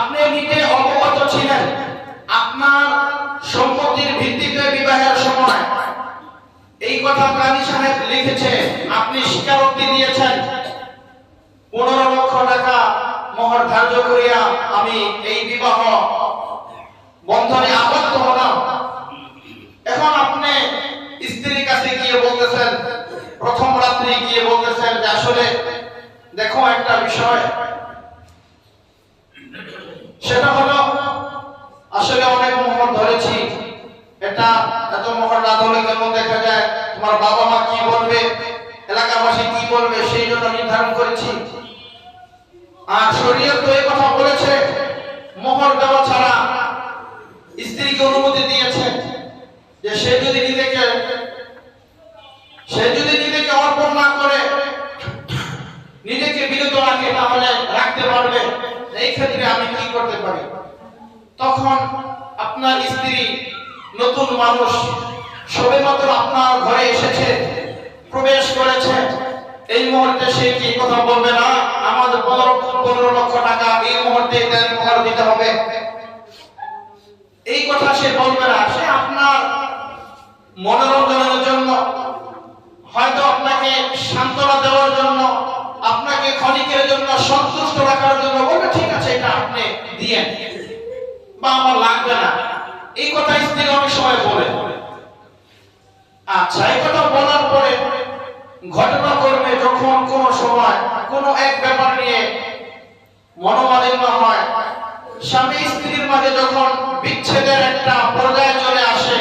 আপনি নিজে অবগত ছিলেন আপনার সম্পত্তির ভিত্তিতে বিবাহের সময় এই কথা কাজী সাহেব লিখেছে, আপনি স্বীকারোক্তি দিয়েছেন 15 লক্ষ টাকা মোহর ধার্য করিয়া আমি এই বিবাহ বন্ধনে আবদ্ধ হলাম। এখন আপনি স্ত্রীর কাছে গিয়ে বলতেছেন, প্রথম রাত্রি গিয়ে বলতেছেন যে আসলে দেখো একটা বিষয়, সেটা হলো আসলে অনেক মোহর ধরেছি, এটা এত মোহর না ধরলে কেমন দেখা যায়, তোমার বাবা মা কি বলবে, এলাকাবাসী কি বলবে, সেই জন্য নির্ধারণ করেছি। আর শরীয়ত তো এই কথা বলেছে মোহর দেওয়া ছাড়া স্ত্রীকে অনুমতি দিয়েছে যে সে যদি নিজেকে অর্পণ না করে নিজেকে বিরত রাখে তাহলে রাখতে পারবে। এই ক্ষেত্রে আমি কি করতে পারি? তখন আপনার স্ত্রী নতুন মানুষ, সবেমাত্র আপনার ঘরে এসেছে, প্রবেশ করেছে, এই মুহূর্তে সে কি কথা বলবে না আমাদের 15 লক্ষ টাকা এই মুহূর্তে মোহর দিতে হবে, এই কথা সে বলবে না। সে আপনার মনোরঞ্জনের জন্য, হয়তো আপনাকে সান্ত্বনা দেওয়ার জন্য, আপনাকে ক্ষণিকের জন্য সন্তুষ্ট রাখার জন্য বলবে ঠিক আছে এটা আপনি দিয়েন বা আমার লাগবে না, এই কথা স্ত্রী অনেক সময় বলে। আচ্ছা, এই কথা বলার পরে ঘটনা করবে যখন কোন সময় কোন এক ব্যাপার নিয়ে মনোমালিন্য হয়, স্বামী স্ত্রীর মাঝে যখন বিচ্ছেদের একটা পর্যায়ে চলে আসে,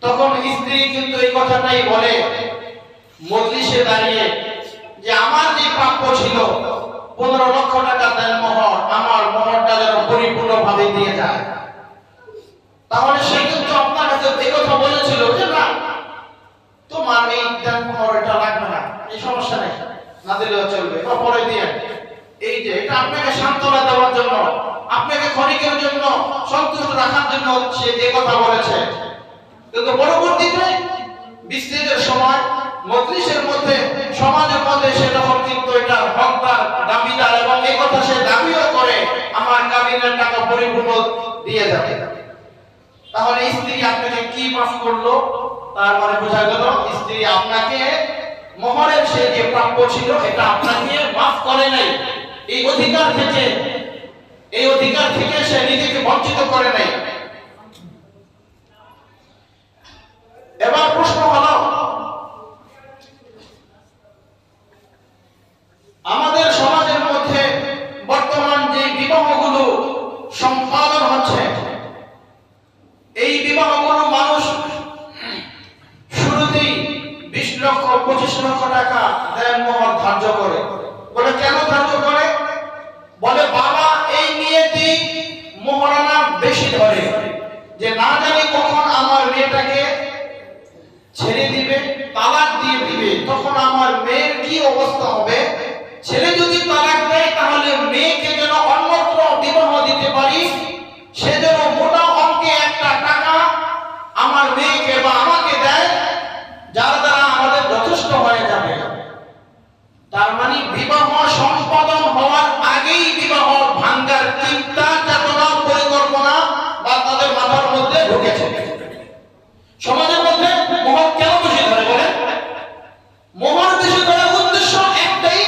তখন স্ত্রী কিন্তু এই কথাটাই বলে মজলিসে দাঁড়িয়ে যে আমার যে প্রাপ্য ছিল 15 লক্ষ টাকা দেন মোহর, আমার মোহরটা যেন পরিপূর্ণভাবে দিয়ে যায়। তাহলে সে কিন্তু আপনার কাছে এই কথা বলেছিল যে না তোমার এই দেন মোহর এটা লাগবে না, এই সমস্যা নেই, না দিলেও চলবে বা পরে দিয়ে, এই যে এটা আপনাকে সান্ত্বনা দেওয়ার জন্য, আপনাকে ক্ষণিকের জন্য সন্তুষ্ট রাখার জন্য সে এই কথা বলেছে। কিন্তু পরবর্তীতে বিচ্ছেদের সময় মজলিসের মধ্যে, সমাজের মধ্যে সে তখন কিন্তু এটা হকদার, দাবিদার, এবং এই কথা সে দাবিও করে আমার কাবিনের টাকা পরিপূর্ণ দিয়ে যাবে। তাহলে স্ত্রী আপনাকে কি মাফ করলো? তার মানে বোঝা গেল স্ত্রী আপনাকে মোহরের সে যে প্রাপ্য ছিল এটা আপনাকে মাফ করে নাই, এই অধিকার থেকে সে নিজেকে বঞ্চিত করে নাই। এবার প্রশ্ন হলো, আমাদের সমাজের মধ্যে বর্তমান যে বিবাহগুলো সম্পাদন হচ্ছে, এই বিবাহগুলো মানুষ শুরুতেই 20 লক্ষ 25 লক্ষ টাকা দেন মোহর ধার্য করে। বলে কেন ধার্য করে? বলে বাবা এই নিয়েতেই মোহরানা বেশি ধরে, যে না জানি কখন আমার মেয়েটাকে ছেড়ে দিবে, তালাক দিয়ে দিবে, তখন আমার মেয়ের কি অবস্থা হবে। ছেলে যদি তালাক দেয় তাহলে মেয়েকে যেন অন্যত্র বিবাহ দিতে পারি, সেজন্য মোটা অঙ্কে একটা টাকা আমার মেয়েকে বা আমাকে দেয়, যার দ্বারা আমাদের যথেষ্ট হয়ে যাবে। তার মানে বিবাহ সম্পাদন হওয়ার আগেই বিবাহ ভাঙ্গার চিন্তা, চেতনা, পরিকল্পনা বা তাদের মাথার মধ্যে ঢুকেছে। সমাজের মধ্যে মোহর কেন বেশি ধরে বলে? মোহর বেশি ধরার উদ্দেশ্য একটাই,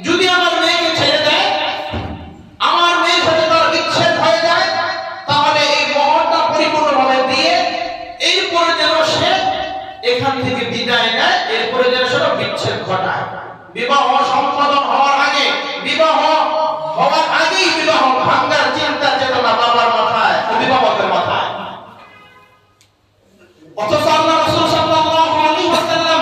যদি আমার মেয়েকে ছেড়ে দেয়, আমার মেয়ের সাথে তার বিচ্ছেদ হয়ে যায়, তাহলে এই মোহরটা পরিপূর্ণভাবে দিয়ে এরপরে যেন সে এখান থেকে বিদায় নেয়, এরপরে যেন সে বিচ্ছেদ ঘটায়। বিবাহ সম্পাদন হওয়ার আগে, বিবাহ হওয়ার আগেই বিবাহ ভাঙ্গার চিন্তা চেতনা বাবার মাথায়, অভিভাবকের মাথায়। অথচ আল্লাহ রাসূল সাল্লাল্লাহু আলাইহি ওয়াসাল্লাম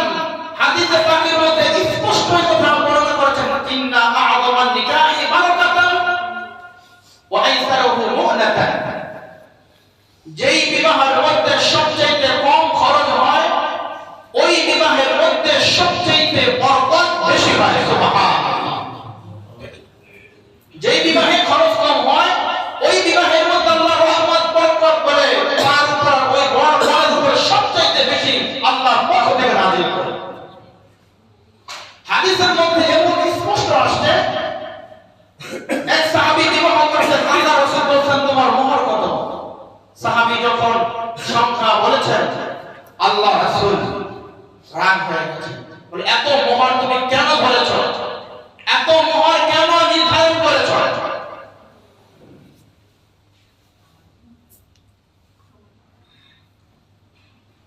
হাদিসে পাকের মধ্যে স্পষ্ট কথা বর্ণনা করেছেন, ইন্না আ'যামান নিকাহি বারাকাতান ওয়া আইসারুহু মু'নাতান। যেই বিবাহের মধ্যে সবচেয়ে কম খরচ হয়, ওই বিবাহের মধ্যে সবচেয়ে বরকত বেশি হয়। সুবহানাল্লাহ। আল্লাহ রাসূল রাগ হয়ে গেছে, বলে এত মোহর তুমি কেন ধরেছ, এত মোহর কেন নির্ধারণ করেছ?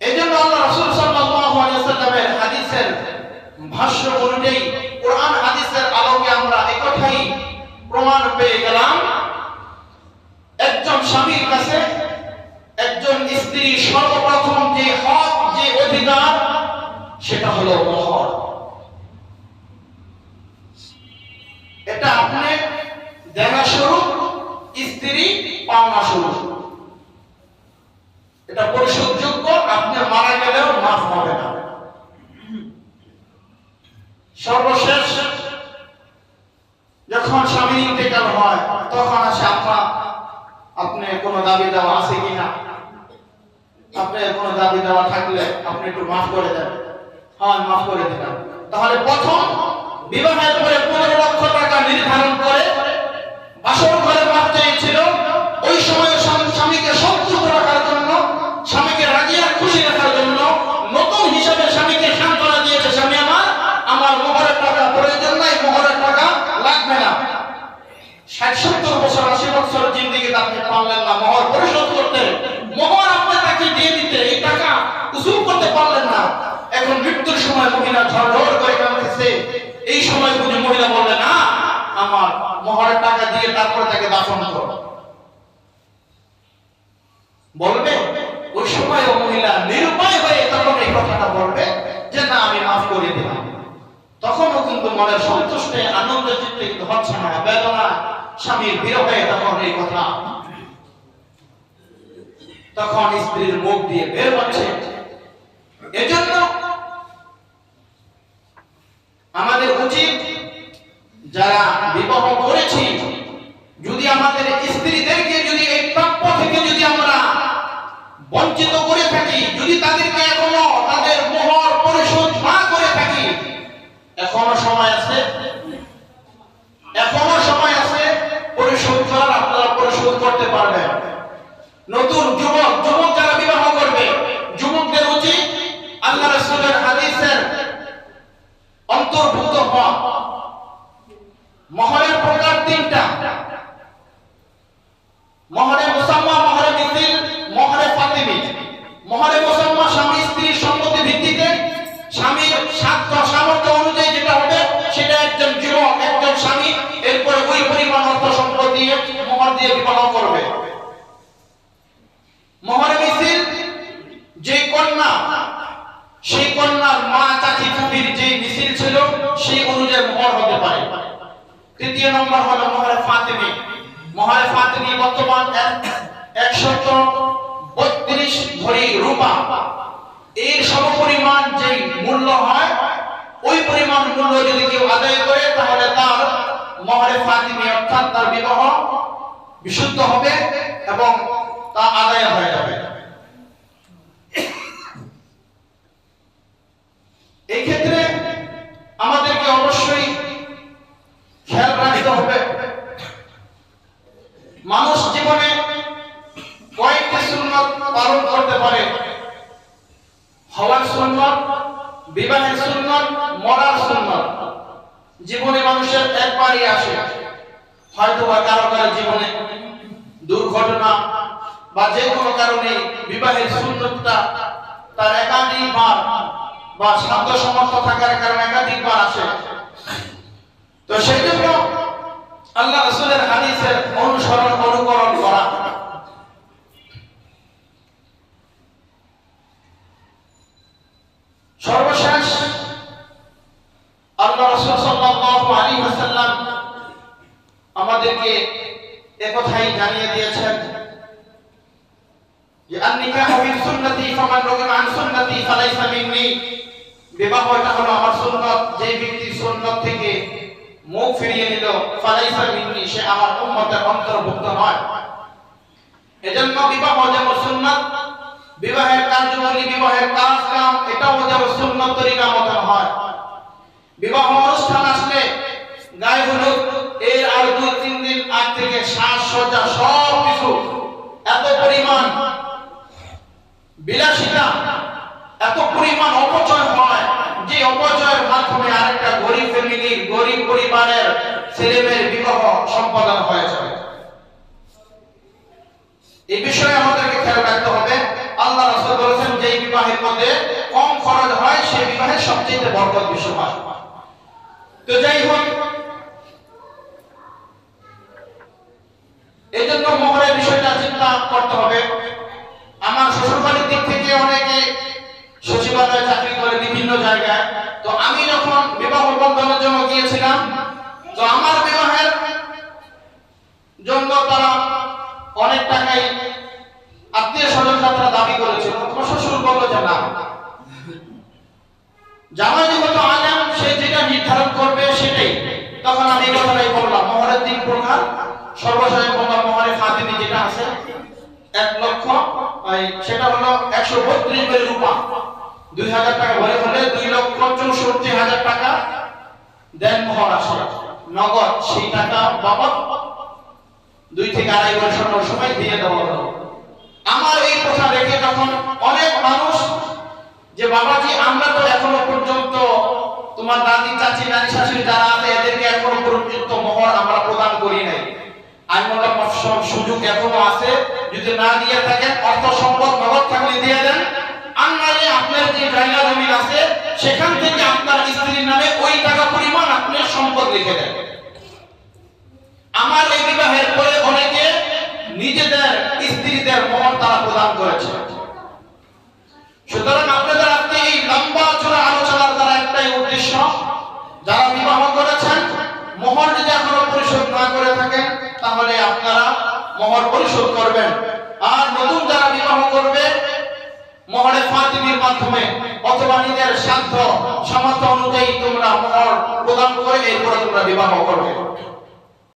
এজন্য আল্লাহ রাসূল সাল্লাল্লাহু আলাইহি ওয়াসাল্লামের হাদিসের ভাষ্য অনুযায়ী কোরআন হাদিসের আলোকে আমরা একথাই প্রমাণ পেয়ে গেলাম, একজন স্বামীর কাছে একজন স্ত্রী সর্বপ্রথম যে হক, যে অধিকার, সেটা হলো মোহর। এটা আপনি দেনা স্বরূপ, স্ত্রী পাওনা স্বরূপ, এটা পরিশোধযোগ্য, আপনি মারা গেলেও মাফ হবে না। সর্বশেষ যখন স্বামী ইন্তেকাল হয় তখন আসে আপনি কোনো দাবি দেওয়া আছে কিনা, আপনি কোনো দাবি দেওয়া থাকলে আপনি একটু মাফ করে দেন। হ্যাঁ, মাফ করে দিলাম। তাহলে প্রথম বিবাহের পরে 15 লক্ষ টাকা নির্ধারণ করে বাসর ঘরে মাফ চেয়েছিল। ওই সময় স্বামীকে সন্তুষ্ট রাখার জন্য, স্বামীকে রাজি আর খুশি রাখার জন্য নতুন হিসাবে স্বামীকে সান্ত্বনা দিয়েছে, স্বামী আমার মোহরের টাকা প্রয়োজন নাই, মোহরের টাকা লাগবে না। 60-70 বছর 80 বছর জিন্দেগিতে আপনি পারলেন না মোহর পরিশোধ করতে, মোহর আপনি তাকে দিয়ে দিতে, এই টাকা উসুল করতে পারলেন না। এখন মৃত্যুর সময় মহিলা ঝড় করে কাঁদতেছে, এই সময় বুঝে মহিলা বললে না আমার মোহরের টাকা দিয়ে তারপরে তাকে দাফন করো, বলবে? ওই সময় ও মহিলা নিরুপায় হয়ে তখন এই কথাটা বলবে যে না আমি মাফ করে দিলাম। তখনও কিন্তু মনের সন্তুষ্টে আনন্দের চিত্তে কিন্তু হচ্ছে না, বেদনা স্বামীর বিরহে তখন এই কথা তখন স্ত্রীর মুখ দিয়ে বের হচ্ছে। এজন্য আমাদের উচিত যারা বিবাহ করেছি, যদি আমাদের স্ত্রীদেরকে যদি এই প্রাপ্য থেকে যদি আমরা বঞ্চিত করে থাকি, যদি তাদেরকে এখনো তাদের মোহর পরিশোধ না করে থাকি, এখনো সময় আছে, এখনো সময় আছে পরিশোধ করার। আপনারা পরিশোধ করতে পারবেন। নতুন যুবক যারা বিবাহ করবে, যুবকদের উচিত আল্লাহ রাসূলের হাদিসের অন্তর্ভুক্ত হওয়া। মোহরের প্রকার 3টা: মোহরে মুসাম্মা, মোহরে মিসিল, মোহরে ফাতিমি। মোহরে মুসাম্মা স্বামী স্ত্রীর সম্মতি ভিত্তিতে, স্বামীর সামর্থ্য অনুযায়ী যেটা হবে সেটা একজন যুবক, একজন স্বামী এরপরে ওই পরিমাণ অর্থ সম্পদ দিয়ে মোহর দিয়ে বিবাহ করবে। মোহরে মিসিল, যে কন্যা, সেই কন্যার মা, চাচি, ফুফির যে মিসিল ছিল সেই অনুযায়ী মোহর হতে পারে। 3 নম্বর হলো মোহরে ফাতিমি। মোহরে ফাতিমি বর্তমান 132 ভরি রূপা, এর সমপরিমাণ যে মূল্য হয়, ওই পরিমাণ মূল্য যদি কেউ আদায় করে তাহলে তার মোহরে ফাতিমি অর্থাৎ তার বিবাহ বিশুদ্ধ হবে এবং তা আদায় হয়ে যাবে। এই ক্ষেত্রে আমাদেরকে অবশ্যই খেয়াল রাখতে হবে, মানুষ জীবনে কয়েকটি সুন্নাত পালন করতে পারে। হওয়ার সুন্নাত, বিবাহের সুন্নাত, মরার সুন্নাত জীবনে মানুষের একবারই আসে। হয়তো বা কারো জীবনে দুর্ঘটনা বা যে কোনো কারণে বিবাহের সুন্নতটা তার একাধিকবার বা সাধ্য সামর্থ্য থাকার কারণে একাধিকবার আসে। তো সেই জন্য আল্লাহ রাসূলের হাদিসের অনুকরণ করা। সর্বশেষ আল্লাহ রাসূল সাল্লাল্লাহু আলাইহি ওয়াসাল্লাম আমাদেরকে একথাই জানিয়ে দিয়েছেন যে আন-নিকাহু মিন সুন্নতি ফামান রাগিবা আন সুন্নতি ফালাইসা মিন্নি। বিবাহটা হলো আমার সুন্নাত, যে ব্যক্তি সুন্নাত থেকে মুখ ফিরিয়ে নিল ফালাইসা মিন্নি, সে আমার উম্মতের অন্তর্ভুক্ত নয়। এজন্য বিবাহ যেমন সুন্নাত, বিবাহের কার্যাবলী, বিবাহের কাম এটাও যেন সুন্নাত তরিকা মতন হয়। বিবাহ অনুষ্ঠান আসলে গায়ে হলুদ এর আর 2-3 দিন আগ থেকে সাজসজ্জা সব কিছু এত পরিমাণ বিলাসিতা, এত পরিমাণ অপচয় হয় যে অপচয়ের মাধ্যমে আরেকটা গরিব ফ্যামিলির গরিব পরিবারের ছেলেমেয়ের বিবাহ সম্পাদন হয়ে যায়। এই বিষয়ে আমাদেরকে খেয়াল রাখতে হবে। আল্লাহ রাসূল বলেছেন যে বিবাহের মধ্যে কম খরচ হয় সেই বিবাহের সবচেয়ে বরকত বেশি হয়। তো যাই হোক, এই জন্য মোহরের বিষয়টা চিন্তা করতে হবে। আমার শ্বশুরবাড়ির দিক থেকে অনেকে সচিবালয়ে চাকরি করে বিভিন্ন জায়গায়। তো আমি যখন বিবাহ বন্ধনের জন্য গিয়েছিলাম, তো আমার বিবাহের জন্য তারা অনেক টাকাই আত্মীয় স্বজনরা তারা দাবি করেছিল। তোমার শ্বশুর বলল যে না, জামাই যেহেতু আলেম, সে যেটা নির্ধারণ করবে সেটাই। তখন আমি এই কথাটাই বললাম, মোহরের 3 প্রকার। সর্বশেষ বললাম মোহরে ফাতিমি যেটা আছে 1 লক্ষ, সেটা হলো 132 ভরি রূপা, 2000 টাকা ভরে হলে 2,64,000 টাকা দেন মোহর আসে নগদ। সেই টাকা বাবদ 2 থেকে 2.5 বছর সময় দিয়ে দেওয়া হলো। আমার এই কথা দেখে তখন অনেক মানুষ যে বাবাজি, আমরা তো এখনো পর্যন্ত তোমার দাদি চাচি নানি শাশুড়ি যারা আছে এদেরকে এখনো পর্যন্ত মোহর আমরা প্রদান করি নাই। আমি বললাম সুযোগ এখনো আছে, যদি না দিয়ে থাকেন অর্থ সম্পদ নগদ থাকলে দিয়ে দেন, আর নাহলে আপনার যে জায়গা জমি আছে সেখান থেকে আপনার স্ত্রীর নামে ওই টাকা পরিমাণ আপনার সম্পদ লিখে দেন। আমার এই বিবাহের পরে অনেকে নিজেদের স্ত্রীদের মোহর তারা প্রদান করেছে। সুতরাং আপনাদের আজকে এই লম্বা চূড়া আলোচনার দ্বারা একটাই উদ্দেশ্য, যারা বিবাহ করেছেন মোহর যদি এখনো পরিশোধ না করে থাকেন তাহলে আপনারা মোহর পরিশোধ করবেন। আর নতুন যারা বিবাহ করবে মোহরে ফাতিমির মাধ্যমে অথবা নিজের সাধ্য সামর্থ্য অনুযায়ী তোমরা মোহর প্রদান করে এরপরে তোমরা বিবাহ করবে।